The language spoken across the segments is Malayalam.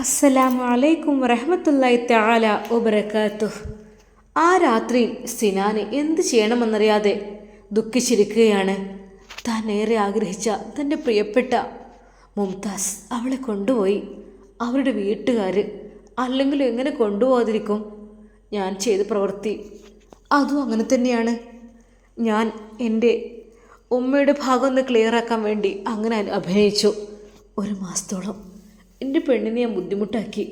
അസ്സലാമു അലൈക്കും വറഹ്മത്തുള്ളാഹി തആല വബറകാതുഹു. ആ രാത്രിയിൽ സിനാന് എന്ത് ചെയ്യണമെന്നറിയാതെ ദുഃഖിച്ചിരിക്കുകയാണ്. താൻ ഏറെ ആഗ്രഹിച്ച തൻ്റെ പ്രിയപ്പെട്ട മുംതാസ് അവളെ കൊണ്ടുപോയി. അവരുടെ വീട്ടുകാർ അല്ലെങ്കിൽ എങ്ങനെ കൊണ്ടുപോകാതിരിക്കും? ഞാൻ ചെയ്ത പ്രവൃത്തി അതും അങ്ങനെ തന്നെയാണ്. ഞാൻ എൻ്റെ ഉമ്മയുടെ ഭാഗം ഒന്ന് ക്ലിയറാക്കാൻ വേണ്ടി അങ്ങനെ അഭിനയിച്ചു. ഒരു മാസത്തോളം എൻ്റെ പെണ്ണിനെ ഞാൻ ബുദ്ധിമുട്ടാക്കി.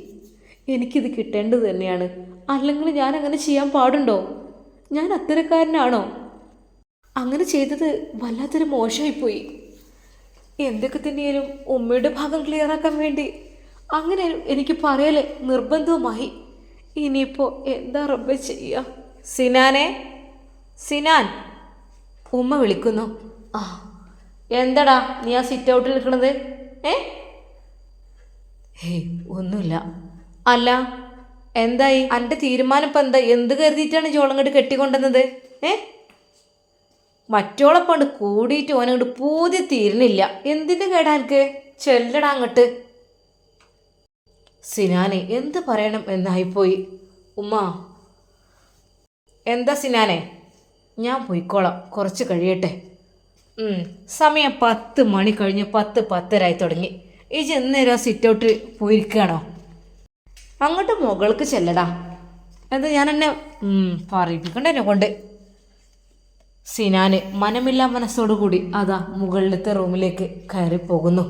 എനിക്കിത് കിട്ടേണ്ടത് തന്നെയാണ്. അല്ലെങ്കിൽ ഞാൻ അങ്ങനെ ചെയ്യാൻ പാടുണ്ടോ? ഞാൻ അത്തരക്കാരനാണോ? അങ്ങനെ ചെയ്തത് വല്ലാത്തൊരു മോശമായിപ്പോയി. എന്തൊക്കെ തന്നെയാലും ഉമ്മയുടെ ഭാഗം ക്ലിയറാക്കാൻ വേണ്ടി അങ്ങനെ എനിക്ക് പറയൽ നിർബന്ധവുമായി. ഇനിയിപ്പോൾ എന്താ റബ്ബേ ചെയ്യുക? സിനാനെ, സിനാൻ, ഉമ്മ വിളിക്കുന്നു. ആ, എന്താടാ നീ ആ സിറ്റ് ഔട്ടിൽ നിൽക്കണത്? ഹേയ്, ഒന്നുമില്ല. അല്ല, എന്തായി എൻ്റെ തീരുമാനം ഇപ്പം എന്താ? എന്ത് കരുതിയിട്ടാണ് ചോളങ്ങോട്ട് കെട്ടിക്കൊണ്ടുവന്നത്? മറ്റോളപ്പണ്ട് കൂടിയിട്ട് ഓനങ്ങോട്ട് പൂതി തീരുന്നില്ല. എന്തിൻ്റെ കേടാ എനിക്ക്? ചെല്ലടാ അങ്ങോട്ട്. സിനാനെ എന്ത് പറയണം എന്നായിപ്പോയി. ഉമ്മ, എന്താ സിനാനെ? ഞാൻ പോയിക്കോളാം, കുറച്ച് കഴിയട്ടെ. സമയം 10 മണി കഴിഞ്ഞ് 10-10:30 തുടങ്ങി. ഈ ചെന്നേരം സിറ്റ് ഔട്ട് പോയിരിക്കുകയാണോ? അങ്ങോട്ട് മുകൾക്ക് ചെല്ലടാ. എന്താ ഞാൻ എന്നെ പറയിപ്പിക്കണ്ട എന്നെ കൊണ്ട്. സിനാന് മനമില്ലാ മനസ്സോടുകൂടി അതാ മുകളിലത്തെ റൂമിലേക്ക് കയറി പോകുന്നു.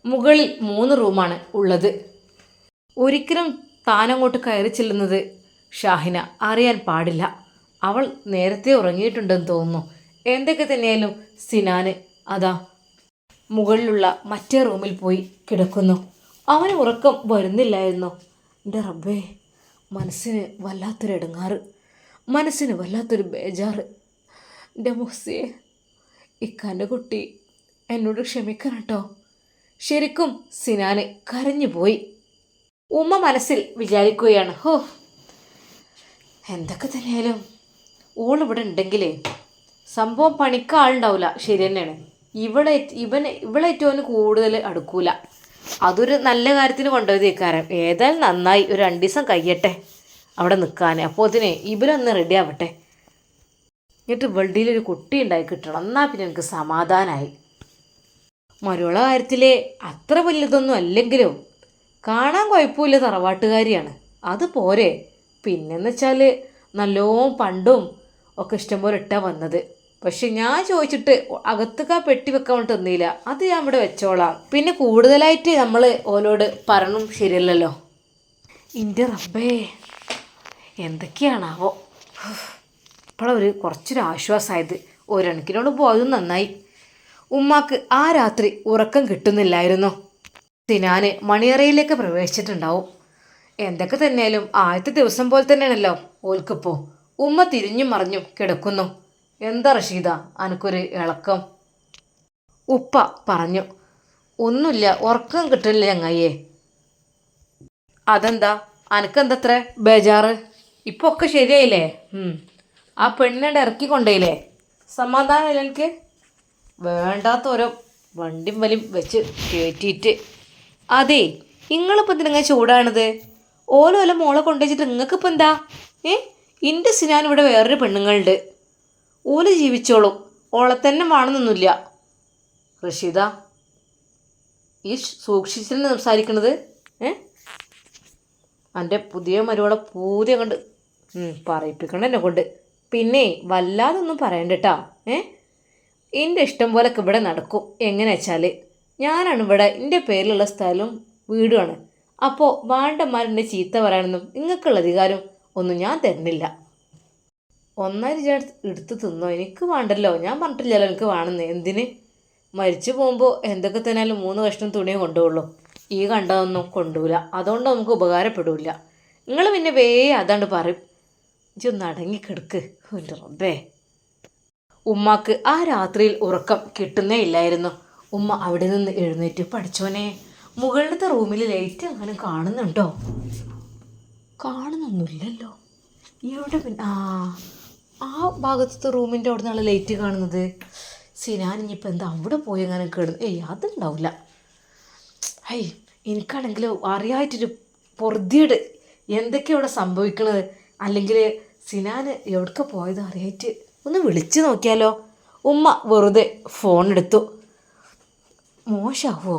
മുകളിൽ 3 റൂമാണ് ഉള്ളത്. ഒരിക്കലും താനങ്ങോട്ട് കയറി ചെല്ലുന്നത് ഷാഹിന അറിയാൻ പാടില്ല. അവൾ നേരത്തെ ഉറങ്ങിയിട്ടുണ്ടെന്ന് തോന്നുന്നു. എന്തൊക്കെ തന്നെയായാലും സിനാന് അതാ മുകളിലുള്ള മറ്റേ റൂമിൽ പോയി കിടക്കുന്നു. അവന് ഉറക്കം വരുന്നില്ലായിരുന്നു. എൻ്റെ റബ്ബേ, മനസ്സിന് വല്ലാത്തൊരു ഇടങ്ങാറ്, മനസ്സിന് വല്ലാത്തൊരു ബേജാറ്. എൻ്റെ മുഹ്സിയെ, ഇക്കാൻ്റെ കുട്ടി എന്നോട് ക്ഷമിക്കണം കേട്ടോ. ശരിക്കും സിനാന് കരഞ്ഞു പോയി. ഉമ്മ മനസ്സിൽ വിചാരിക്കുകയാണ്, ഹോ, എന്തൊക്കെ തന്നെയായാലും ഓളിവിടെ ഉണ്ടെങ്കിലേ സംഭവം പണിക്കാളുണ്ടാവില്ല. ശരി തന്നെയാണ്. ഇവളേറ്റവും കൂടുതൽ അടുക്കൂല. അതൊരു നല്ല കാര്യത്തിന് കൊണ്ടുപോയതേക്കാരം. ഏതായാലും നന്നായി, ഒരു 2 ദിവസം കഴിയട്ടെ അവിടെ നിൽക്കാൻ. അപ്പോൾ അതിന് ഇവരൊന്ന് റെഡി ആവട്ടെ. എന്നിട്ട് വെള്ളിയിലൊരു കുട്ടി ഉണ്ടായി കിട്ടണം. എന്നാൽ പിന്നെ എനിക്ക് സമാധാനമായി. മരുള കാര്യത്തിൽ അത്ര വലിയതൊന്നും അല്ലെങ്കിലും കാണാൻ കുഴപ്പമില്ല, തറവാട്ടുകാരിയാണ്, അത് പോരെ. പിന്നെന്ന് വെച്ചാൽ നല്ലോണം പണ്ടും ഒക്കെ ഇഷ്ടംപോലെ ഇട്ടാ വന്നത്. പക്ഷെ ഞാൻ ചോദിച്ചിട്ട് അകത്തേക്കാ പെട്ടി വെക്കാൻ വേണ്ടി തന്നില്ല. അത് ഞാൻ ഇവിടെ വെച്ചോളാം. പിന്നെ കൂടുതലായിട്ട് നമ്മൾ ഓലോട് പറയണം ശരിയല്ലല്ലോ. എൻ്റെ റബ്ബേ, എന്തൊക്കെയാണാവോ. ഇപ്പോഴൊരു കുറച്ചൊരു ആശ്വാസമായത്. ഒരണക്കിനോട് പോയതും നന്നായി. ഉമ്മാക്ക് ആ രാത്രി ഉറക്കം കിട്ടുന്നില്ലായിരുന്നു. സിനാന് മണിയറയിലേക്ക് പ്രവേശിച്ചിട്ടുണ്ടാവും. എന്തൊക്കെ തന്നെയാലും ആദ്യത്തെ ദിവസം പോലെ തന്നെയാണല്ലോ ഓൽക്കിപ്പോൾ. ഉമ്മ തിരിഞ്ഞും മറിഞ്ഞും കിടക്കുന്നു. എന്താ റഷീദ അനക്കൊരു ഇളക്കം? ഉപ്പ പറഞ്ഞു. ഒന്നുമില്ല, ഉറക്കം കിട്ടില്ല ചങ്ങായിയെ. അതെന്താ അനക്കെന്തത്ര ബേജാറ്? ഇപ്പോൾ ഒക്കെ ശരിയായില്ലേ? ആ പെണ്ണിനെ ഇറക്കിക്കൊണ്ടേയില്ലേ? സമാധാനമില്ല എനിക്ക്? വേണ്ടാത്ത ഓരോ വണ്ടിയും വലിയും വെച്ച് കയറ്റിയിട്ട്. അതെ, നിങ്ങളിപ്പോൾ ഇതിനെങ്ങനെ ചൂടാണത്? ഓല മോളെ കൊണ്ടുവച്ചിട്ട് നിങ്ങൾക്കിപ്പോൾ എന്താ? എൻ്റെ സിനാൻ ഇവിടെ വേറൊരു പെണ്ണുങ്ങളുണ്ട്, ഓല് ജീവിച്ചോളും, ഓളെ തന്നെ വേണമെന്നൊന്നുമില്ല. റഷീദ, ഈ സൂക്ഷിച്ചിട്ട് സംസാരിക്കണത്. എൻ്റെ പുതിയ മരുവളെ പൂതി കൊണ്ട് പറയിപ്പിക്കണ എന്നെ കൊണ്ട്. പിന്നെ വല്ലാതൊന്നും പറയണ്ടട്ടാ. എൻ്റെ ഇഷ്ടം പോലൊക്കെ ഇവിടെ നടക്കും. എങ്ങനെ വെച്ചാൽ ഞാനാണ് ഇവിടെ, എൻ്റെ പേരിലുള്ള സ്ഥലവും വീടുമാണ്. അപ്പോൾ വാണ്ടന്മാരെന്നെ ചീത്ത പറയാനൊന്നും നിങ്ങൾക്കുള്ള അധികാരം ഒന്നും ഞാൻ തരുന്നില്ല. ഒന്നായി എടുത്ത് തിന്നോ, എനിക്ക് വേണ്ടല്ലോ. ഞാൻ പറഞ്ഞിട്ടില്ലല്ലോ എനിക്ക് വേണമെന്ന്. എന്തിന്? മരിച്ചു പോകുമ്പോൾ എന്തൊക്കെ തന്നെയാലും 3 കഷ്ണം തുണിയെ കൊണ്ടുപോകുള്ളൂ. ഈ കണ്ടതൊന്നും കൊണ്ടുപോകില്ല. അതുകൊണ്ട് നമുക്ക് ഉപകാരപ്പെടില്ല. നിങ്ങൾ പിന്നെ അതാണ്ട് പറയും. ഇതൊന്ന് അടങ്ങിക്കെടുക്ക്. എൻ്റെ റബ്ബേ. ഉമ്മാക്ക് ആ രാത്രിയിൽ ഉറക്കം കിട്ടുന്നേ ഇല്ലായിരുന്നു. ഉമ്മ അവിടെ നിന്ന് എഴുന്നേറ്റ്, പഠിച്ചോനെ, മുകളിലത്തെ റൂമിൽ ലൈറ്റ് അങ്ങനെ കാണുന്നുണ്ടോ? കാണുന്നൊന്നുമില്ലല്ലോ. ഇവിടെ പിന്നെ ആ ഭാഗത്തെ റൂമിൻ്റെ അവിടെ നിന്നുള്ള ലൈറ്റ് കാണുന്നത്. സിനാൻ ഇനിയിപ്പോൾ എന്താ അവിടെ പോയി അങ്ങനെ കേടുന്നു? അതുണ്ടാവില്ല. എനിക്കാണെങ്കിലോ അറിയായിട്ടൊരു പൊറുതിയേട്. എന്തൊക്കെയാണ് ഇവിടെ സംഭവിക്കണത്? അല്ലെങ്കിൽ സിനാൻ എവിടേക്ക് പോയത് അറിയായിട്ട് ഒന്ന് വിളിച്ചു നോക്കിയാലോ? ഉമ്മ വെറുതെ ഫോൺ എടുത്തു. മോശമാവോ?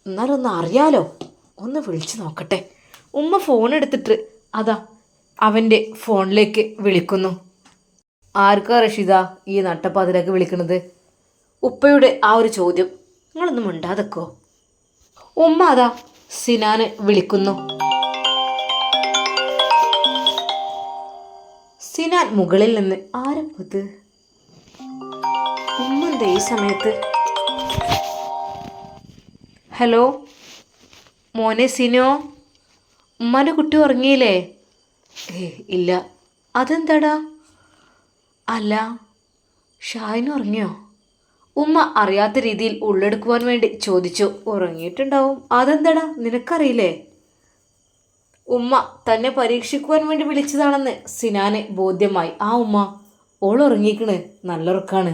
എന്നാലും ഒന്ന് അറിയാലോ, ഒന്ന് വിളിച്ചു നോക്കട്ടെ. ഉമ്മ ഫോൺ എടുത്തിട്ട് അതാ അവൻ്റെ ഫോണിലേക്ക് വിളിക്കുന്നു. ആർക്കാ റഷീദ ഈ നട്ടപ്പാതിലേക്ക് വിളിക്കണത്? ഉപ്പയുടെ ആ ഒരു ചോദ്യം. നിങ്ങളൊന്നും മിണ്ടാതെക്കോ. ഉമ്മ അതാ സിനാന് വിളിക്കുന്നു. സിനാൻ മുകളിൽ നിന്ന് ആരപ്പത്? ഉമ്മ എന്താ ഈ സമയത്ത്? ഹലോ മോനെ സിനോ, ഉമ്മാൻ്റെ കുട്ടി ഉറങ്ങിയില്ലേ? ഇല്ല. അതെന്താടാ? അല്ല, ഷാഹിന് ഉറങ്ങിയോ? ഉമ്മ അറിയാത്ത രീതിയിൽ ഉള്ളെടുക്കുവാൻ വേണ്ടി ചോദിച്ചു. ഉറങ്ങിയിട്ടുണ്ടാവും. അതെന്താടാ, നിനക്കറിയില്ലേ? ഉമ്മ തന്നെ പരീക്ഷിക്കുവാൻ വേണ്ടി വിളിച്ചതാണെന്ന് സിനാന് ബോധ്യമായി. ആ ഉമ്മ, ഓൾ ഉറങ്ങിക്കണ്, നല്ല ഉറക്കാണ്.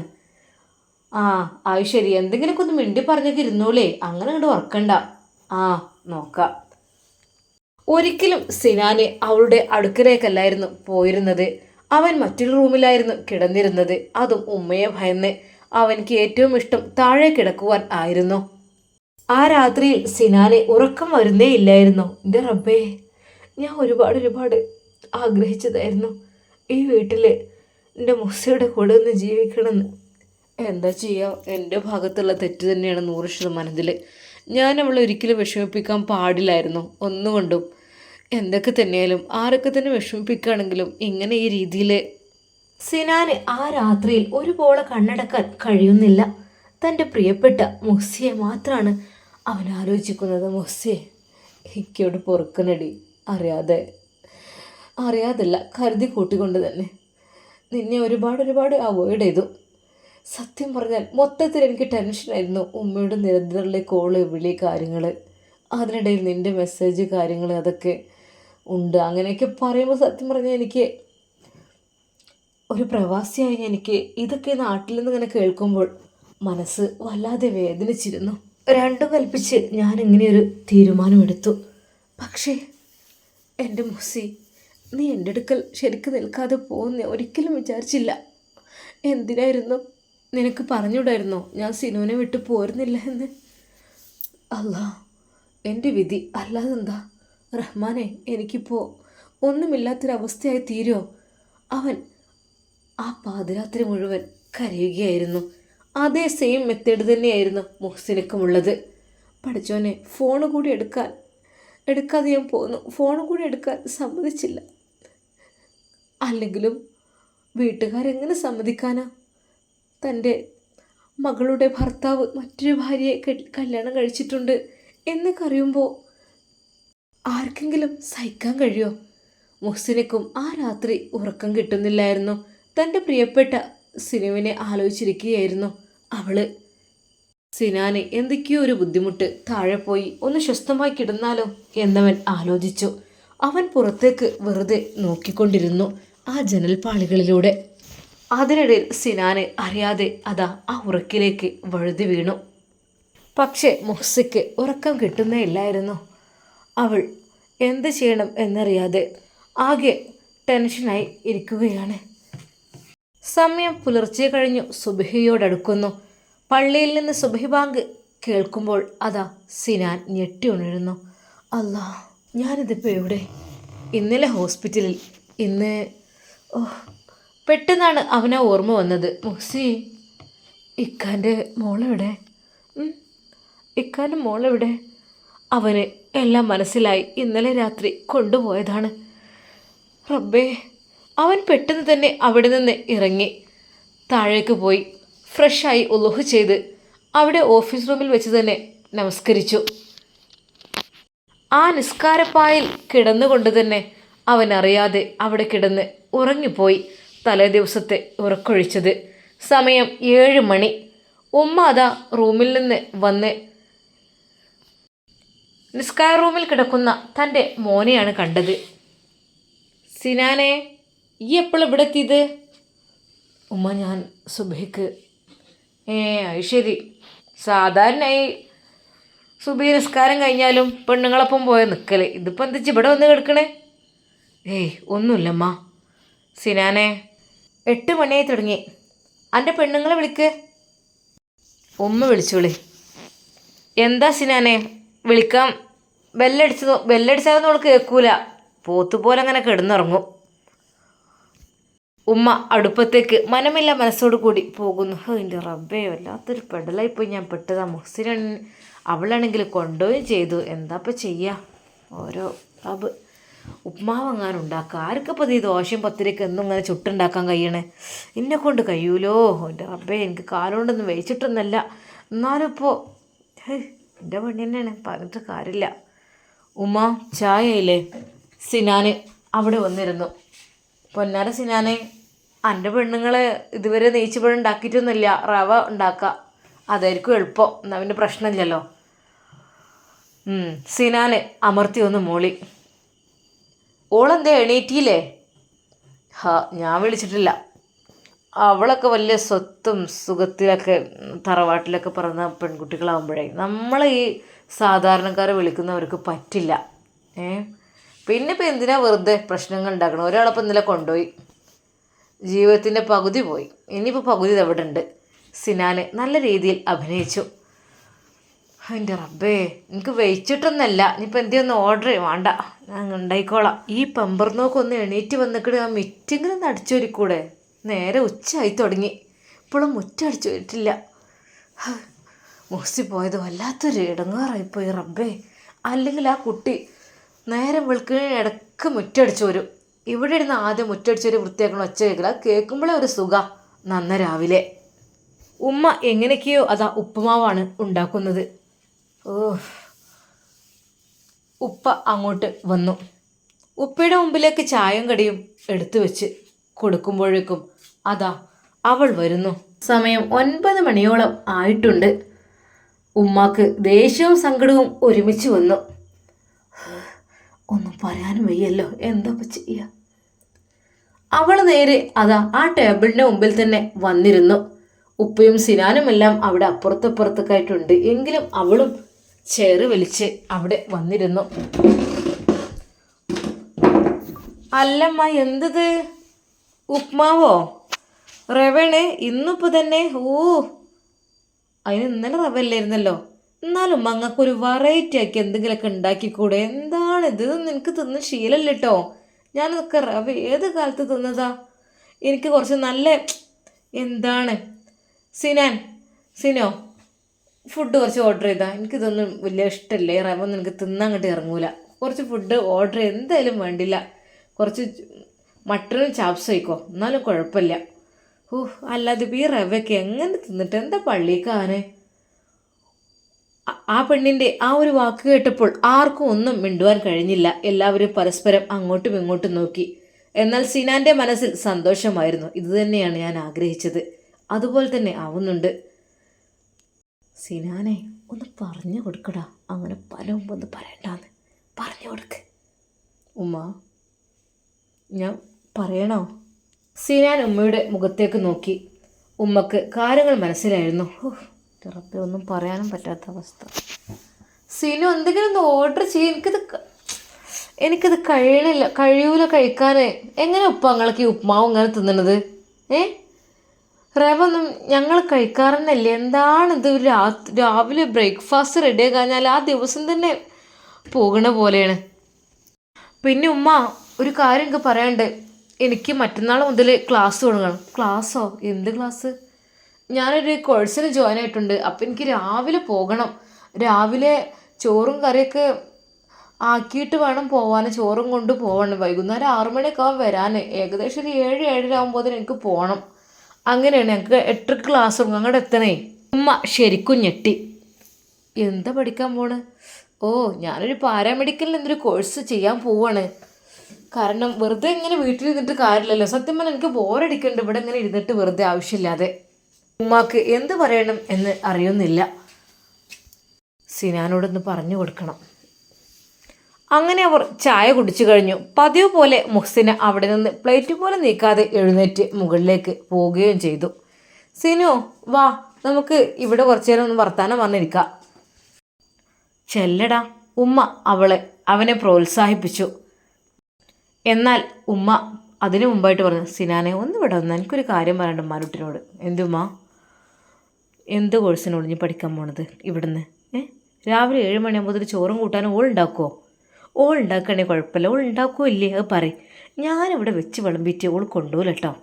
ആ അത് ശരി, എന്തെങ്കിലുമൊക്കെ ഒന്ന് മിണ്ടി പറഞ്ഞൊക്കെ ഇരുന്നോളേ, അങ്ങനെ അങ്ങോട്ട് ഉറക്കണ്ട. ആ നോക്കാം. ഒരിക്കലും സിനാന് അവളുടെ അടുക്കലേക്കല്ലായിരുന്നു പോയിരുന്നത്. അവൻ മറ്റൊരു റൂമിലായിരുന്നു കിടന്നിരുന്നത്. അതും ഉമ്മയെ ഭയന്ന്. അവൻക്ക് ഏറ്റവും ഇഷ്ടം താഴെ കിടക്കുവാൻ ആയിരുന്നു. ആ രാത്രിയിൽ സിനാന് ഉറക്കം വരുന്നേ ഇല്ലായിരുന്നു. എൻ്റെ റബ്ബേ, ഞാൻ ഒരുപാട് ആഗ്രഹിച്ചതായിരുന്നു ഈ വീട്ടിൽ എൻ്റെ മുസ്സയുടെ കൂടെ ഒന്ന് ജീവിക്കണമെന്ന്. എന്താ ചെയ്യുക, എൻ്റെ ഭാഗത്തുള്ള തെറ്റ് തന്നെയാണ് 100%. ഞാൻ അവളെ ഒരിക്കലും വിഷമിപ്പിക്കാൻ പാടില്ലായിരുന്നു ഒന്നുകൊണ്ടും. എന്തൊക്കെ തന്നെയാലും ആരൊക്കെ തന്നെ വിഷമിപ്പിക്കുകയാണെങ്കിലും ഇങ്ങനെ ഈ രീതിയിൽ സിനാന് ആ രാത്രിയിൽ ഒരുപോലെ കണ്ണടക്കാൻ കഴിയുന്നില്ല. തൻ്റെ പ്രിയപ്പെട്ട മുസ്സിയെ മാത്രമാണ് അവൻ ആലോചിക്കുന്നത്. മുസ്സിയെ എനിക്കോട് പൊറുക്കനടി, അറിയാതല്ല കരുതി കൂട്ടിക്കൊണ്ട് തന്നെ നിന്നെ ഒരുപാട് അവോയ്ഡ് ചെയ്തു. സത്യം പറഞ്ഞാൽ മൊത്തത്തിൽ എനിക്ക് ടെൻഷനായിരുന്നു. ഉമ്മയുടെ നിരന്തരമുള്ള കോള്, വിളി, കാര്യങ്ങൾ, അതിനിടയിൽ നിൻ്റെ മെസ്സേജ് കാര്യങ്ങൾ അതൊക്കെ ഉണ്ട്. അങ്ങനെയൊക്കെ പറയുമ്പോൾ സത്യം പറഞ്ഞാൽ എനിക്ക് ഒരു പ്രവാസിയായി എനിക്ക് ഇതൊക്കെ നാട്ടിൽ നിന്ന് ഇങ്ങനെ കേൾക്കുമ്പോൾ മനസ്സ് വല്ലാതെ വേദനിച്ചിരുന്നു. രണ്ടും കൽപ്പിച്ച് ഞാൻ ഇങ്ങനെയൊരു തീരുമാനമെടുത്തു. പക്ഷേ എൻ്റെ മുസ്സി, നീ എൻ്റെ അടുക്കൽ ശരിക്കും നിൽക്കാതെ പോകുന്ന ഒരിക്കലും വിചാരിച്ചില്ല. എന്തിനായിരുന്നു? നിനക്ക് പറഞ്ഞുകൂടായിരുന്നോ ഞാൻ സിനുവിനെ വിട്ട് പോരുന്നില്ല എന്ന്? അല്ലാ, എൻ്റെ വിധി അല്ലാതെന്താ റഹ്മാനെ. എനിക്കിപ്പോൾ ഒന്നുമില്ലാത്തൊരവസ്ഥയായി തീരുമോ? അവൻ ആ പാതിരാത്രി മുഴുവൻ കരയുകയായിരുന്നു. അതേ സെയിം മെത്തേഡ് തന്നെയായിരുന്നു മുഹ്സിനക്കുമുള്ളത്. പഠിച്ചോനെ, ഫോണ് കൂടി എടുക്കാതെ ഞാൻ പോന്നു. ഫോണ് കൂടി എടുക്കാൻ സമ്മതിച്ചില്ല. അല്ലെങ്കിലും വീട്ടുകാരെങ്ങനെ സമ്മതിക്കാനാ? തൻ്റെ മകളുടെ ഭർത്താവ് മറ്റൊരു ഭാര്യയെ കല്യാണം കഴിച്ചിട്ടുണ്ട് എന്നൊക്കെ അറിയുമ്പോൾ ആർക്കെങ്കിലും സഹിക്കാൻ കഴിയുമോ? മുഹ്സിനക്കും ആ രാത്രി ഉറക്കം കിട്ടുന്നില്ലായിരുന്നു. തൻ്റെ പ്രിയപ്പെട്ട സിനുവിനെ ആലോചിച്ചിരിക്കുകയായിരുന്നു അവള്. സിനാന് എന്തൊക്കെയോ ഒരു ബുദ്ധിമുട്ട്. താഴെ പോയി ഒന്ന് സ്വസ്ഥമായി കിടന്നാലോ എന്നവൻ ആലോചിച്ചു. അവൻ പുറത്തേക്ക് വെറുതെ നോക്കിക്കൊണ്ടിരുന്നു ആ ജനൽപ്പാളികളിലൂടെ. അതിനിടയിൽ സിനാന് അറിയാതെ അതാ ആ ഉറക്കിലേക്ക് വഴുതി വീണു. പക്ഷേ മുഹ്സിക്ക് ഉറക്കം കിട്ടുന്നേ ഇല്ലായിരുന്നു. അവൾ എന്ത് ചെയ്യണം എന്നറിയാതെ ആകെ ടെൻഷനായി ഇരിക്കുകയാണ്. സമയം പുലർച്ചെ കഴിഞ്ഞു. സുബഹിയോടടുക്കുന്നു. പള്ളിയിൽ നിന്ന് സുബഹി ബാങ്ക് കേൾക്കുമ്പോൾ അതാ സിനാൻ ഞെട്ടി ഉണരുന്നു. അല്ലാ, ഞാനിതിപ്പോൾ എവിടെ? ഇന്നലെ ഹോസ്പിറ്റലിൽ, ഇന്ന്. ഓ, പെട്ടെന്നാണ് അവനാ ഓർമ്മ വന്നത്. മുഹ്സി, ഇക്കാൻ്റെ മോളെവിടെ? ഇക്കാൻ്റെ മോളെവിടെ? അവന് എല്ലാം മനസ്സിലായി. ഇന്നലെ രാത്രി കൊണ്ടുപോയതാണ്. റബ്ബേ. അവൻ പെട്ടെന്ന് തന്നെ അവിടെ നിന്ന് ഇറങ്ങി താഴേക്ക് പോയി ഫ്രഷായി ഉളുഹ് ചെയ്ത് അവിടെ ഓഫീസ് റൂമിൽ വെച്ച് തന്നെ നമസ്കരിച്ചു. ആ നിസ്കാരപ്പായിൽ കിടന്നുകൊണ്ട് തന്നെ അവൻ അറിയാതെ അവിടെ കിടന്ന് ഉറങ്ങിപ്പോയി. തലേ ദിവസത്തെ ഉറക്കൊഴിച്ചത്. സമയം 7 മണി. ഉമ്മ അതാ റൂമിൽ നിന്ന് വന്ന് നിസ്കാര റൂമിൽ കിടക്കുന്ന തൻ്റെ മോനെയാണ് കണ്ടത്. സിനാനെ, ഈ എപ്പോഴും ഇവിടെ എത്തിയത്? ഉമ്മ, ഞാൻ സുബഹിക്ക്. അത് ശരി. സാധാരണയായി സുബഹി നിസ്കാരം കഴിഞ്ഞാലും പെണ്ണുങ്ങളൊപ്പം പോയ നിൽക്കല്. ഇതിപ്പോൾ എന്താ ഇവിടെ വന്ന് കിടക്കണേ? ഏയ് ഒന്നുമില്ലമ്മ. സിനാനെ 8 മണിയായി തുടങ്ങി. എൻ്റെ പെണ്ണുങ്ങളെ വിളിക്ക്. ഉമ്മ വിളിച്ചോളി. എന്താ സിനാനെ വിളിക്കാം? ബെല്ലടിച്ചാലൊന്നും അവൾ കേൾക്കൂല. പോത്തുപോലെ അങ്ങനെ കിടന്നുറങ്ങും. ഉമ്മ അടുപ്പത്തേക്ക് മനമില്ല മനസ്സോട് കൂടി പോകുന്നു. എൻ്റെ റബ്ബേ, വല്ലാത്തൊരു പെടലായിപ്പോയി ഞാൻ പെട്ടതാ. അവളാണെങ്കിൽ കൊണ്ടുപോയും ചെയ്തു. എന്താ ഇപ്പം ചെയ്യുക? ഓരോ അബ് ഉപ്മാവ് എങ്ങാനും ഉണ്ടാക്കുക. ആർക്കപ്പോൾ ഈ ദോശയും പത്തിരിക്ക് എന്നും ഇങ്ങനെ ചുട്ടുണ്ടാക്കാൻ കഴിയണേ? എന്നെ കൊണ്ട് കഴിയൂലോ. എൻ്റെ റബ്ബേ, എനിക്ക് കാലുകൊണ്ടൊന്നും വെച്ചിട്ടൊന്നല്ല. എന്നാലും ഇപ്പോൾ എൻ്റെ പണി തന്നെയാണ്, പറഞ്ഞിട്ട് കാര്യമില്ല. ഉമ്മ ചായയില്ലേ? സിനാന് അവിടെ വന്നിരുന്നു. പൊന്നാര സിനാനെ, എൻ്റെ പെണ്ണുങ്ങൾ ഇതുവരെ നെയ്ച്ചപ്പഴം ഉണ്ടാക്കിയിട്ടൊന്നുമില്ല. റവ ഉണ്ടാക്കുക, അതായിരിക്കും എളുപ്പം. എന്നാൽ പിന്നെ പ്രശ്നമില്ലല്ലോ. സിനാന് അമർത്തി ഒന്ന് മൂളി. ഓളെന്തേ എണീറ്റിയില്ലേ? ഞാൻ വിളിച്ചിട്ടില്ല. അവളൊക്കെ വലിയ സ്വത്തും സുഖത്തിലൊക്കെ തറവാട്ടിലൊക്കെ പറഞ്ഞ പെൺകുട്ടികളാവുമ്പോഴേ നമ്മളെ ഈ സാധാരണക്കാരെ വിളിക്കുന്നവർക്ക് പറ്റില്ല. പിന്നെ ഇപ്പം എന്തിനാ വെറുതെ പ്രശ്നങ്ങൾ ഉണ്ടാക്കണം? ഒരാളപ്പം ഇന്നലെ കൊണ്ടുപോയി, ജീവിതത്തിൻ്റെ പകുതി പോയി. ഇനിയിപ്പോൾ പകുതി എവിടെ ഉണ്ട്? സിനാന് നല്ല രീതിയിൽ അഭിനയിച്ചു. എൻ്റെ റബ്ബേ, എനിക്ക് വെയിച്ചിട്ടൊന്നല്ല. ഇനിയിപ്പോൾ എന്തെയൊന്ന് ഓർഡർ വേണ്ട, ഞാൻ ഉണ്ടായിക്കോളാം. ഈ പെമ്പർന്നോക്കൊന്ന് എണീറ്റ് വന്നിട്ട് ആ മിറ്റിങ്ങിനൊന്ന് അടിച്ചൊരിക്കൂടെ? നേരെ ഉച്ചയായി തുടങ്ങി, ഇപ്പോഴും മുറ്റടിച്ചു വരിട്ടില്ല. മുസ്സി പോയത് വല്ലാത്തൊരു ഇടങ്ങാറായിപ്പോയി റബ്ബേ. അല്ലെങ്കിൽ ആ കുട്ടി നേരം വെളുക്കുന്ന ഇടയ്ക്ക് മുറ്റടിച്ചു വരും. ഇവിടെ ഇരുന്ന് ആദ്യം മുറ്റടിച്ചൊരു വൃത്തിയാക്കണം, ഒച്ച കേൾക്കില്ല. അത് കേൾക്കുമ്പോഴേ ഒരു സുഖം. നന്ന രാവിലെ ഉമ്മ എങ്ങനെയൊക്കെയോ അതാ ഉപ്പുമാവാണ് ഉണ്ടാക്കുന്നത്. ഉപ്പ അങ്ങോട്ട് വന്നു. ഉപ്പയുടെ മുമ്പിലേക്ക് ചായയും കടിയും എടുത്തു വെച്ച് കൊടുക്കുമ്പോഴേക്കും അതാ അവൾ വരുന്നു. സമയം 9 മണിയോളം ആയിട്ടുണ്ട്. ഉമ്മാക്ക് ദേഷ്യവും സങ്കടവും ഒരുമിച്ച് വന്നു. ഒന്നും പറയാനും വയ്യല്ലോ, എന്താ ചെയ്യുക? അവൾ നേരെ അതാ ആ ടേബിളിൻ്റെ മുമ്പിൽ തന്നെ വന്നിരുന്നു. ഉപ്പയും സിനാനുമെല്ലാം അവിടെ അപ്പുറത്തപ്പുറത്തൊക്കെയായിട്ടുണ്ട്. എങ്കിലും അവളും ചെയറ് വലിച്ച് അവിടെ വന്നിരുന്നു. അല്ലമ്മ, എന്തത്? ഉപ്മാവോ? റവണ് ഇന്നിപ്പോൾ തന്നെ? അതിന് ഇന്നലെ റവ അല്ലായിരുന്നല്ലോ. എന്നാലും മങ്ങൾക്കൊരു വെറൈറ്റി ആക്കി എന്തെങ്കിലുമൊക്കെ ഉണ്ടാക്കിക്കൂടെ? എന്താണിത്? ഇതൊന്നും എനിക്ക് തിന്ന് ശീലമല്ല കേട്ടോ. ഞാനതൊക്കെ റവ ഏത് കാലത്ത് തിന്നതാ? എനിക്ക് കുറച്ച് നല്ല എന്താണ് സിനോ ഫുഡ് കുറച്ച് ഓർഡർ ചെയ്താൽ. എനിക്കിതൊന്നും വലിയ ഇഷ്ടമല്ലേ, റവ ഒന്നും എനിക്ക് തിന്നാൻ അങ്ങോട്ട് ഇറങ്ങൂല. കുറച്ച് ഫുഡ് ഓർഡർ എന്തായാലും വേണ്ടില്ല. കുറച്ച് മട്ടനും ചാപ്സും ആയിക്കോ, എന്നാലും കുഴപ്പമില്ല. അല്ലാതെ ഇപ്പോൾ ഈ റവയൊക്കെ എങ്ങനെ തിന്നിട്ട് എന്താ പള്ളിക്കാനെ? ആ പെണ്ണിൻ്റെ ആ ഒരു വാക്ക് കേട്ടപ്പോൾ ആർക്കും ഒന്നും മിണ്ടുവാൻ കഴിഞ്ഞില്ല. എല്ലാവരും പരസ്പരം അങ്ങോട്ടും ഇങ്ങോട്ടും നോക്കി. എന്നാൽ സിനാൻ്റെ മനസ്സിൽ സന്തോഷമായിരുന്നു. ഇതുതന്നെയാണ് ഞാൻ ആഗ്രഹിച്ചത്, അതുപോലെ തന്നെ ആവുന്നുണ്ട്. സിനാനെ ഒന്ന് പറഞ്ഞു കൊടുക്കടാ, അങ്ങനെ പല മുമ്പൊന്ന് പറയണ്ടാന്ന് പറഞ്ഞു കൊടുക്ക്. ഉമ്മ, ഞാൻ പറയണോ? സിനാൻ ഉമ്മയുടെ മുഖത്തേക്ക് നോക്കി. ഉമ്മക്ക് കാര്യങ്ങൾ മനസ്സിലായിരുന്നു. റബ്ബേ, ഒന്നും പറയാനും പറ്റാത്ത അവസ്ഥ. സിനു എന്തെങ്കിലും ഒന്ന് ഓർഡർ ചെയ്യും. എനിക്കിത് കഴിയൂല കഴിക്കാൻ. എങ്ങനെ ഉപ്പ നിങ്ങൾക്ക് ഈ ഉപ്മാവ് ഇങ്ങനെ തിന്നണത്? റവ ഒന്നും ഞങ്ങൾ കഴിക്കാറന്നല്ലേ. എന്താണിത്? രാവിലെ ബ്രേക്ക്ഫാസ്റ്റ് റെഡി കഴിഞ്ഞാൽ ആ ദിവസം തന്നെ പോകണ പോലെയാണ്. പിന്നെ ഉമ്മ, ഒരു കാര്യം എനിക്ക് പറയാനുണ്ട്. എനിക്ക് മറ്റന്നാൾ മുതൽ ക്ലാസ് തുടങ്ങണം. ക്ലാസ്സോ? എന്ത് ക്ലാസ്? ഞാനൊരു കോഴ്സിന് ജോയിൻ ആയിട്ടുണ്ട്. അപ്പം എനിക്ക് രാവിലെ പോകണം. രാവിലെ ചോറും കറിയൊക്കെ ആക്കിയിട്ട് വേണം പോവാൻ. ചോറും കൊണ്ട് പോവണം. വൈകുന്നേരം 6 മണിയൊക്കെ ആവും വരാൻ. ഏകദേശം ഒരു 7-7:30 ആകുമ്പോഴത്തേന് എനിക്ക് പോകണം. അങ്ങനെയാണ്. ഞങ്ങൾക്ക് 8 ക്ലാസ് തുടങ്ങും. അങ്ങോട്ട് എത്തണേ. ഉമ്മ ശരിക്കും ഞെട്ടി. എന്താ പഠിക്കാൻ പോണ്? ഞാനൊരു പാരാമെഡിക്കലിൽ എന്തൊരു കോഴ്സ് ചെയ്യാൻ പോവാണ്. കാരണം വെറുതെ ഇങ്ങനെ വീട്ടിലിരുന്നിട്ട് കാര്യമില്ലല്ലോ. സത്യം പറഞ്ഞാൽ എനിക്ക് ബോറടിക്കുന്നുണ്ട് ഇവിടെ ഇങ്ങനെ ഇരുന്നിട്ട് വെറുതെ ആവശ്യമില്ലാതെ. ഉമ്മാക്ക് എന്ത് പറയണം എന്ന് അറിയുന്നില്ല. സിനാനോടൊന്ന് പറഞ്ഞു കൊടുക്കണം. അങ്ങനെ അവർ ചായ കുടിച്ചു കഴിഞ്ഞു. പതിവ് പോലെ മുഹ്സിന അവിടെ നിന്ന് പ്ലേറ്റ് പോലെ നീക്കാതെ എഴുന്നേറ്റ് മുകളിലേക്ക് പോവുകയും ചെയ്തു. സിനു, വാ, നമുക്ക് ഇവിടെ കുറച്ചു നേരം ഒന്ന് വർത്താനം പറഞ്ഞിരിക്കാം. ചെല്ലടാ. ഉമ്മ അവനെ പ്രോത്സാഹിപ്പിച്ചു. എന്നാൽ ഉമ്മ അതിനു മുമ്പായിട്ട് പറഞ്ഞു, സിനാനെ ഒന്ന് ഇവിടെ വന്ന് എനിക്കൊരു കാര്യം പറയണ്ട ഉമ്മാനുട്ടിനോട്. എന്തുമ്മാ? എന്ത് കോഴ്സിനോട് നീ പഠിക്കാൻ പോണത് ഇവിടുന്ന്? രാവിലെ 7 മണിയാകുമ്പോൾ ചോറും കൂട്ടാനും ഓൾ ഉണ്ടാക്കുമോ? ഓൾ ഉണ്ടാക്കുകയാണെങ്കിൽ കുഴപ്പമില്ല, ഓൾ ഉണ്ടാക്കുമോ ഇല്ലേ അത് പറയും. ഞാനിവിടെ വെച്ച് വിളമ്പിയിട്ട് ഓൾ കൊണ്ടുപോകില്ല കേട്ടോ.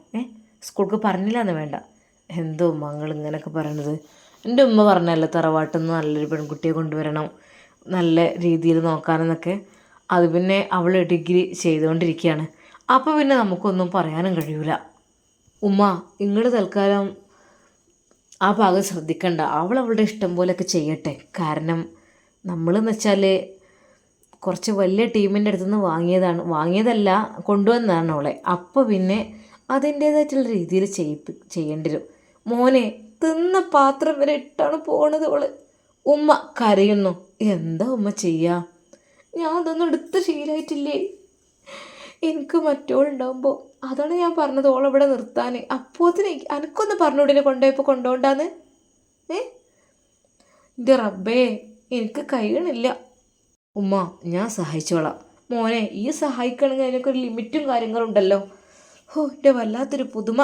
സ്കൂൾക്ക് പറഞ്ഞില്ല എന്ന് വേണ്ട. എന്തോ മങ്ങൾ ഇങ്ങനെയൊക്കെ പറയണത്? എൻ്റെ ഉമ്മ പറഞ്ഞല്ലോ തറവാട്ടിൽ നിന്ന് നല്ലൊരു പെൺകുട്ടിയെ കൊണ്ടുവരണം, നല്ല രീതിയിൽ നോക്കാനെന്നൊക്കെ. അത് പിന്നെ അവൾ ഡിഗ്രി ചെയ്തുകൊണ്ടിരിക്കുകയാണ്. അപ്പോൾ പിന്നെ നമുക്കൊന്നും പറയാനും കഴിയൂല. ഉമ്മ നിങ്ങൾ തൽക്കാലം ആ ഭാഗം ശ്രദ്ധിക്കണ്ട. അവളുടെ ഇഷ്ടം പോലെയൊക്കെ ചെയ്യട്ടെ. കാരണം നമ്മളെന്ന് വെച്ചാൽ കുറച്ച് വലിയ ടീമിൻ്റെ അടുത്തുനിന്ന് വാങ്ങിയതല്ല, കൊണ്ടുവന്നതാണ് അവളെ. അപ്പോൾ പിന്നെ അതിൻ്റേതായിട്ടുള്ള രീതിയിൽ ചെയ്യേണ്ടി വരും. മോനെ തിന്ന പാത്രം വരെ ഇട്ടാണ് പോണത് അവള്. ഉമ്മ കരയുന്നു. എന്താ ഉമ്മ ചെയ്യുക? ഞാൻ അതൊന്നും എടുത്ത് ശീലമായിട്ടില്ലേ. എനിക്ക് മറ്റോളുണ്ടാവുമ്പോൾ അതാണ് ഞാൻ പറഞ്ഞത് ഓളവിടെ നിർത്താൻ. അപ്പോത്തിന് എനിക്കൊന്ന് പറഞ്ഞുകൂടിനെ കൊണ്ടുപോയപ്പോൾ കൊണ്ടുപോണ്ടാന്ന്. എൻ്റെ റബ്ബേ എനിക്ക് കഴിയണില്ല. ഉമ്മ ഞാൻ സഹായിച്ചോളാം. മോനെ ഈ സഹായിക്കണമെങ്കിൽ അതിനൊക്കെ ഒരു ലിമിറ്റും കാര്യങ്ങളുണ്ടല്ലോ. എൻ്റെ വല്ലാത്തൊരു പുതുമ.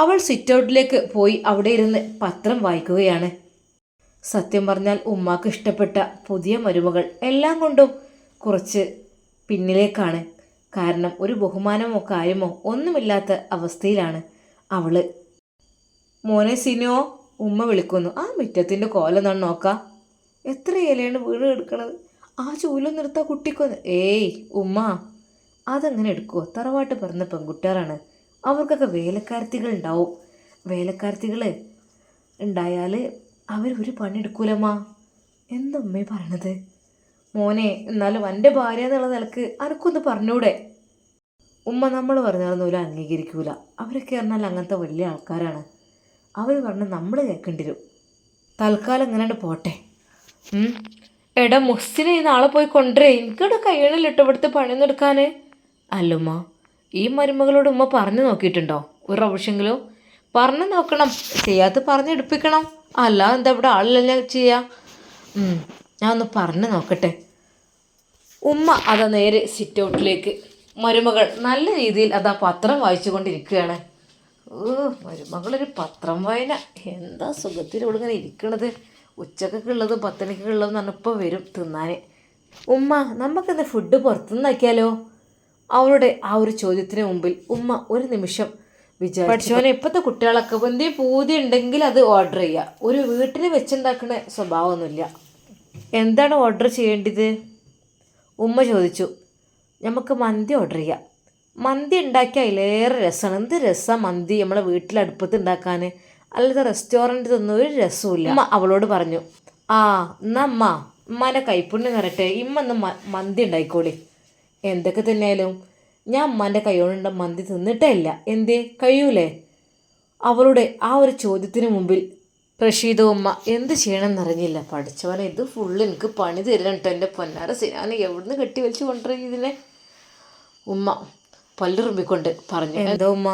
അവൾ സിറ്റൗട്ടിലേക്ക് പോയി അവിടെ ഇരുന്ന് പത്രം വായിക്കുകയാണ്. സത്യം പറഞ്ഞാൽ ഉമ്മാക്ക് ഇഷ്ടപ്പെട്ട പുതിയ മരുമകൾ എല്ലാം കൊണ്ടും കുറച്ച് പിന്നിലേക്കാണ്. കാരണം ഒരു ബഹുമാനമോ കാര്യമോ ഒന്നുമില്ലാത്ത അവസ്ഥയിലാണ് അവള്. മോനെ സിനോ, ഉമ്മ വിളിക്കുന്നു. ആ മുറ്റത്തിൻ്റെ കോലെന്നാണ് നോക്കാം. എത്ര ഇലയാണ് വീണ് എടുക്കണത്. ആ ചൂലൊന്നും എടുത്താൽ കുട്ടിക്കൊന്ന്. ഏയ് ഉമ്മ അതങ്ങനെ എടുക്കുമോ? തറവാട്ട് പറഞ്ഞ പെൺകുട്ടികളാണ്, അവർക്കൊക്കെ വേലക്കാരത്തികൾ ഉണ്ടാവും. വേലക്കാരത്തികൾ ഉണ്ടായാൽ അവരൊരു പണി എടുക്കൂലമ്മ. എന്തുമ്മേ പറയണത്? മോനെ എന്നാലും എൻ്റെ ഭാര്യ എന്നുള്ള നിലക്ക് അനക്കൊന്ന് പറഞ്ഞൂടെ? ഉമ്മ നമ്മൾ പറഞ്ഞാലൊന്നും അംഗീകരിക്കൂല. അവരൊക്കെ പറഞ്ഞാൽ അങ്ങനത്തെ വലിയ ആൾക്കാരാണ്. അവർ പറഞ്ഞ് നമ്മൾ കേൾക്കേണ്ടി വരും. തൽക്കാലം ഇങ്ങനെ പോട്ടെ. എടാ മുഹ്സിനെ നാളെ പോയി കൊണ്ടുവരേ. എനിക്കിവിടെ കഴിയണില്ല കേട്ടോ ഇവിടുത്തെ പണിയൊന്നും എടുക്കാൻ. അല്ലുമ്മ ഈ മരുമകളോട് ഉമ്മ പറഞ്ഞു നോക്കിയിട്ടുണ്ടോ ഒരു പ്രാവശ്യമെങ്കിലും? പറഞ്ഞു നോക്കണം, ചെയ്യാത്ത പറഞ്ഞെടുപ്പിക്കണം. അല്ല എന്താ ഇവിടെ ആളില്ല ചെയ്യാ. ഞാൻ ഒന്ന് പറഞ്ഞു നോക്കട്ടെ. ഉമ്മ അതാ നേരെ സിറ്റൗട്ടിലേക്ക്. മരുമകൾ നല്ല രീതിയിൽ അതാ പത്രം വായിച്ചു കൊണ്ടിരിക്കുകയാണ്. മരുമകളൊരു പത്രം വായന എന്താ സുഖത്തിൽ ഇവിടെ ഇങ്ങനെ ഇരിക്കണത്. ഉച്ചക്കൊക്കെ ഉള്ളതും 10 മണിക്കൊക്കെ ഉള്ളതെന്ന് പറഞ്ഞാൽ ഇപ്പോൾ വരും തിന്നാൻ. ഉമ്മ നമുക്കിന്ന് ഫുഡ് പുറത്തുനിന്നാക്കിയാലോ? അവളുടെ ആ ഒരു ചോദ്യത്തിന് മുമ്പിൽ ഉമ്മ ഒരു നിമിഷം വിചാരിച്ചു. പഠിച്ചവനെ ഇപ്പോഴത്തെ കുട്ടികളൊക്കെ എന്തെങ്കിലും പൂതി ഉണ്ടെങ്കിൽ അത് ഓർഡർ ചെയ്യുക. ഒരു വീട്ടിൽ വെച്ചുണ്ടാക്കുന്ന സ്വഭാവമൊന്നുമില്ല. എന്താണ് ഓർഡർ ചെയ്യേണ്ടത്? ഉമ്മ ചോദിച്ചു. നമുക്ക് മന്തി ഓർഡർ ചെയ്യാം. മന്തി ഉണ്ടാക്കിയാൽ അതിലേറെ രസമാണ്. എന്ത് രസമാണ് മന്തി നമ്മളെ വീട്ടിലടുപ്പത്ത് ഉണ്ടാക്കാൻ. അല്ലാതെ റെസ്റ്റോറൻറ്റ് ഒന്നും ഒരു രസമില്ല. അമ്മ അവളോട് പറഞ്ഞു. എന്നാ ഉമ്മാൻ്റെ കൈപ്പുണ്യം കറട്ടെ, ഇമ്മന്ന് മന്തി ഉണ്ടായിക്കോളി. എന്തൊക്കെ തന്നെയായാലും ഞാൻ ഉമ്മാൻ്റെ കൈകൊണ്ടുണ്ട മന്തി തിന്നിട്ടേ ഇല്ല. എന്തേ കഴിയൂലേ? അവളുടെ ആ ഒരു ചോദ്യത്തിന് മുമ്പിൽ റഷീദ ഉമ്മ എന്ത് ചെയ്യണമെന്നറിഞ്ഞില്ല. പഠിച്ചവനെ ഇത് ഫുള്ള് എനിക്ക് പണി തരണം കേട്ടോ. എൻ്റെ പൊന്നാര സിനാനെ എവിടുന്ന് കെട്ടി വലിച്ചു കൊണ്ടുവരും ഇതിനെ? ഉമ്മ പല്ലുറുമ്പിക്കൊണ്ട് പറഞ്ഞു. എന്തോ ഉമ്മ?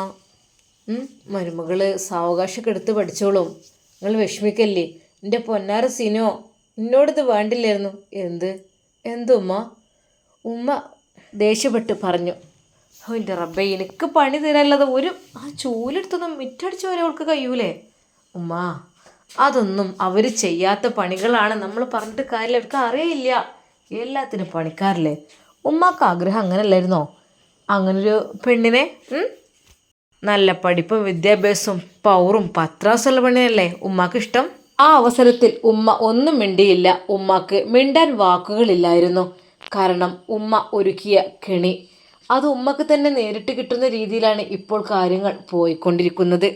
മരുമകള് സാവകാശമൊക്കെ എടുത്ത് പഠിച്ചോളും, നിങ്ങൾ വിഷമിക്കല്ലേ. എൻ്റെ പൊന്നാര സിനോ എന്നോടിത് വേണ്ടില്ലായിരുന്നു. എന്തുമ്മ? ഉമ്മ ദേഷ്യപ്പെട്ട് പറഞ്ഞു. എൻ്റെ റബ്ബേ എനിക്ക് പണി തരാനുള്ളത് ആ ചൂലെടുത്തൊന്നും മിറ്റടിച്ച് വരെ അവൾക്ക് കഴിയൂലേ? ഉമ്മ അതൊന്നും അവർ ചെയ്യാത്ത പണികളാണ്. നമ്മൾ പറഞ്ഞിട്ട് കാര്യമില്ല, അവർക്ക് അറിയില്ല. എല്ലാത്തിനും പണിക്കാരല്ലേ. ഉമ്മാക്ക് ആഗ്രഹം അങ്ങനെയല്ലായിരുന്നോ? അങ്ങനൊരു പെണ്ണിനെ നല്ല പഠിപ്പും വിദ്യാഭ്യാസവും പവറും പത്രാസുള്ള പെണ്ണിനല്ലേ ഉമ്മാക്ക് ഇഷ്ടം? ആ അവസരത്തിൽ ഉമ്മ ഒന്നും മിണ്ടിയില്ല. ഉമ്മാക്ക് മിണ്ടാൻ വാക്കുകളില്ലായിരുന്നു. കാരണം ഉമ്മ ഒരുക്കിയ കെണി അത് ഉമ്മക്ക് തന്നെ നേരിട്ട് കിട്ടുന്ന രീതിയിലാണ് ഇപ്പോൾ കാര്യങ്ങൾ പോയിക്കൊണ്ടിരിക്കുന്നത്.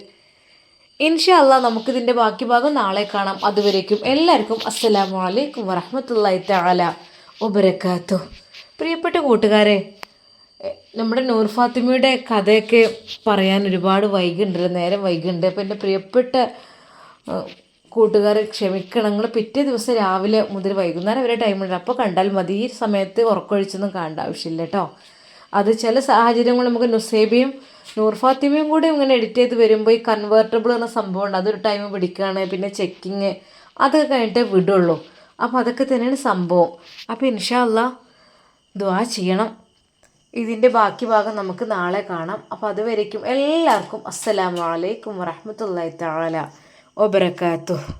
ഇൻഷാ അല്ലാഹ് നമുക്കിതിൻ്റെ ബാക്കി ഭാഗം നാളെ കാണാം. അതുവരേക്കും എല്ലാവർക്കും അസ്സലാമു അലൈക്കും വറഹ്മത്തുള്ളാഹി തആല വബറകാതുഹു. പ്രിയപ്പെട്ട കൂട്ടുകാരെ, നമ്മുടെ നൂർ ഫാത്തിമയുടെ കഥയൊക്കെ പറയാൻ ഒരുപാട് വൈകുന്നുണ്ട്, നേരം വൈകുന്നുണ്ട്. അപ്പോൾ എൻ്റെ പ്രിയപ്പെട്ട കൂട്ടുകാരെ ക്ഷമിക്കണം. നിങ്ങൾ പിറ്റേ ദിവസം രാവിലെ മുതൽ വൈകുന്നേരം വരെ ടൈമുണ്ട്, അപ്പോൾ കണ്ടാൽ മതി. ഈ സമയത്ത് ഉറക്കൊഴിച്ചൊന്നും കാണേണ്ട ആവശ്യമില്ല കേട്ടോ. അത് ചില സാഹചര്യങ്ങൾ നമുക്ക് നുസൈബയും നൂർ ഫാത്തിമയും കൂടെ ഇങ്ങനെ എഡിറ്റ് ചെയ്ത് വരുമ്പോൾ ഈ കൺവേർട്ടബിൾ എന്ന സംഭവം ഉണ്ട്, അതൊരു ടൈം പിടിക്കുകയാണ്. പിന്നെ ചെക്കിങ് അതൊക്കെ കഴിഞ്ഞിട്ടേ വിടുള്ളൂ. അപ്പോൾ അതൊക്കെ തന്നെയാണ് സംഭവം. അപ്പോൾ ഇൻഷാ അല്ലാ ദുആ ചെയ്യണം. ഇതിൻ്റെ ബാക്കി ഭാഗം നമുക്ക് നാളെ കാണാം. അപ്പോൾ അതുവരേക്കും എല്ലാവർക്കും അസ്സലാമു അലൈക്കും വറഹ്മത്തുള്ളാഹി തആല വബറകാതുഹു.